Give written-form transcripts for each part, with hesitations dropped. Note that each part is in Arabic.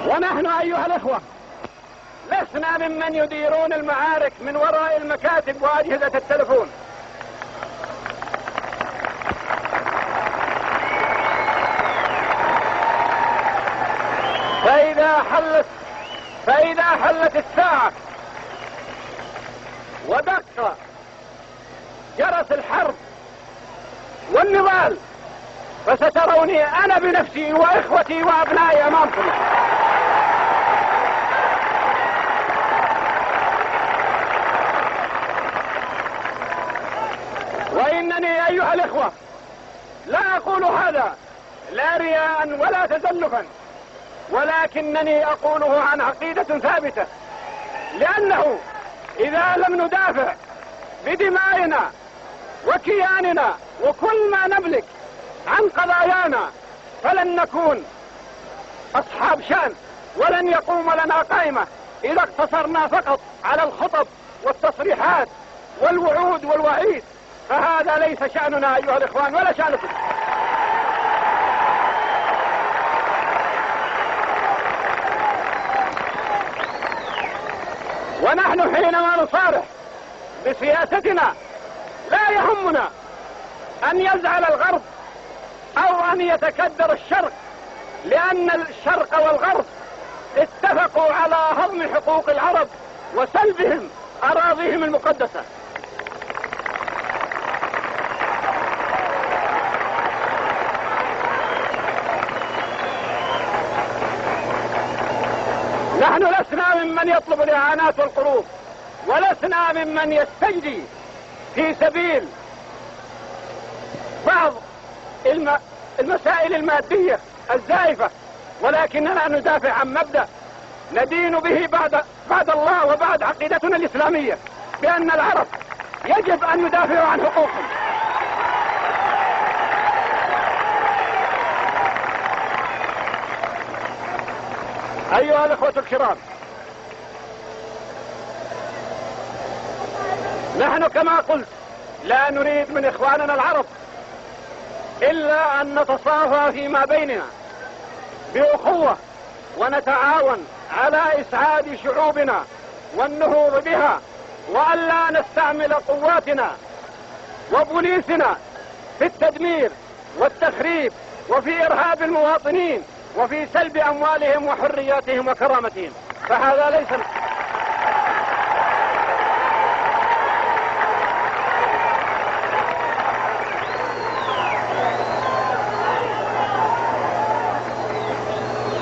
ونحن أيها الإخوة لسنا ممن يديرون المعارك من وراء المكاتب وأجهزة التلفون. فإذا حلت الساعة ودق جرس الحرب والنضال فستروني أنا بنفسي وإخوتي وأبنائي أمامكم. وإنني أيها الإخوة لا أقول هذا لا رياء ولا تزلفا، ولكنني أقوله عن عقيدة ثابتة، لأنه إذا لم ندافع بدمائنا وكياننا وكل ما نملك عن قضايانا فلن نكون أصحاب شأن، ولن يقوم لنا قائمة إذا اقتصرنا فقط على الخطب والتصريحات والوعود والوعيد، فهذا ليس شأننا أيها الإخوان ولا شأنكم. ونحن حينما نصارح بسياستنا لا يهمنا أن يزعل الغرب أو أن يتكدر الشرق، لأن الشرق والغرب اتفقوا على هضم حقوق العرب وسلبهم أراضيهم المقدسة. نحن لسنا ممن يطلب الإعانات والقروض، ولسنا ممن يستجدي في سبيل بعض المسائل المادية الزائفة، ولكننا ندافع عن مبدأ ندين به بعد الله وبعد عقيدتنا الإسلامية، بأن العرب يجب أن ندافع عن حقوقهم. أيها الأخوة الكرام، نحن كما قلت لا نريد من إخواننا العرب إلا أن نتصافى فيما بيننا بأخوة ونتعاون على إسعاد شعوبنا والنهوض بها، وألا نستعمل قواتنا وبوليسنا في التدمير والتخريب وفي إرهاب المواطنين وفي سلب أموالهم وحرياتهم وكرامتهم، فهذا ليس.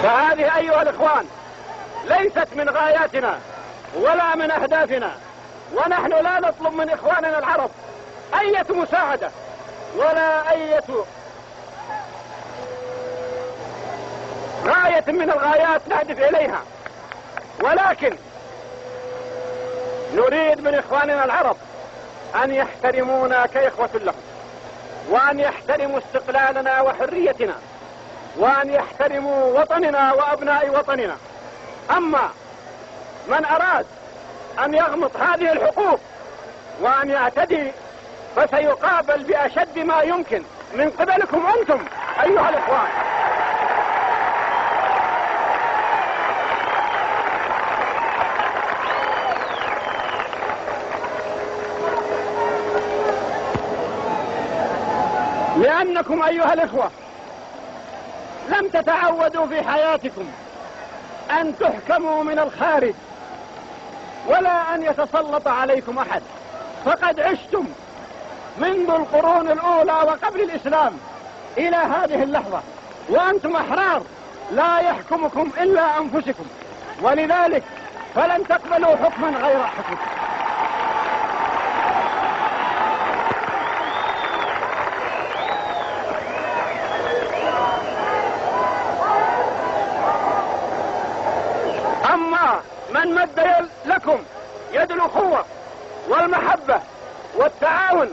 فهذه أيها الإخوان ليست من غاياتنا ولا من أهدافنا، ونحن لا نطلب من إخواننا العرب أي مساعدة ولا أي غاية من الغايات نهدف إليها، ولكن نريد من إخواننا العرب أن يحترمونا كإخوة لهم، وأن يحترموا استقلالنا وحريتنا، وأن يحترموا وطننا وأبناء وطننا. أما من أراد أن يغمط هذه الحقوق وأن يعتدي فسيقابل بأشد ما يمكن من قبلكم أنتم أيها الإخوان. لأنكم أيها الإخوة لم تتعودوا في حياتكم أن تحكموا من الخارج ولا أن يتسلط عليكم أحد، فقد عشتم منذ القرون الأولى وقبل الإسلام إلى هذه اللحظة وأنتم أحرار لا يحكمكم إلا أنفسكم، ولذلك فلن تقبلوا حكما غير حكمكم. أما من مد لكم يد الأخوة والمحبة والتعاون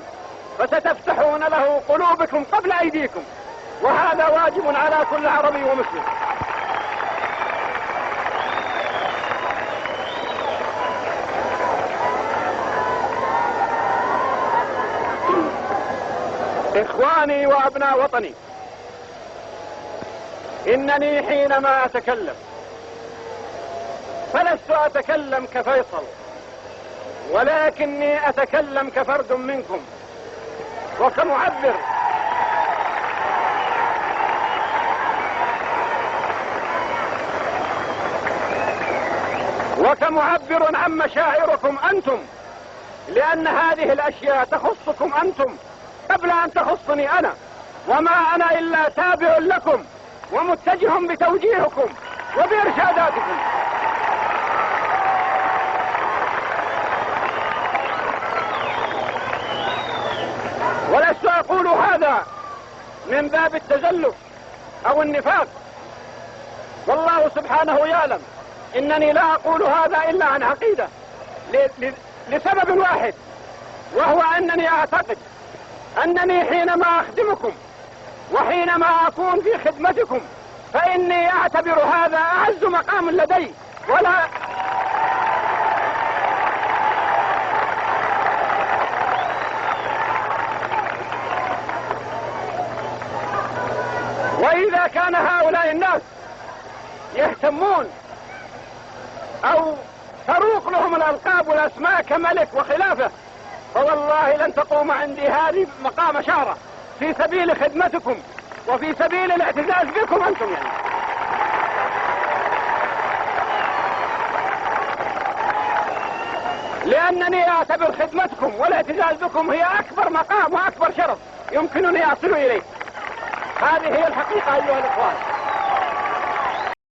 فستفتحون له قلوبكم قبل أيديكم، وهذا واجب على كل عربي ومسلم. إخواني وأبناء وطني، إنني حينما أتكلم فلست أتكلم كفيصل، ولكني أتكلم كفرد منكم وكمعبر عن مشاعركم أنتم، لأن هذه الأشياء تخصكم أنتم قبل أن تخصني أنا، وما أنا إلا تابع لكم ومتجه بتوجيهكم وبإرشاداتكم. ولست أقول هذا من باب التزلف أو النفاق، والله سبحانه يعلم إنني لا أقول هذا إلا عن عقيدة، لسبب واحد، وهو أنني أعتقد أنني حينما أخدمكم وحينما أكون في خدمتكم فإني أعتبر هذا أعز مقام لدي، وإذا كان هؤلاء الناس يهتمون أو تروق لهم الألقاب والأسماء كملك وخلافة، فوالله لن تقوم عندي هذه مقام شعرة في سبيل خدمتكم وفي سبيل الاعتزاز بكم أنتم لأنني أعتبر خدمتكم والاعتزاز بكم هي أكبر مقام وأكبر شرف يمكنني أصل إليه. هذه هي الحقيقة أيها الإخوان.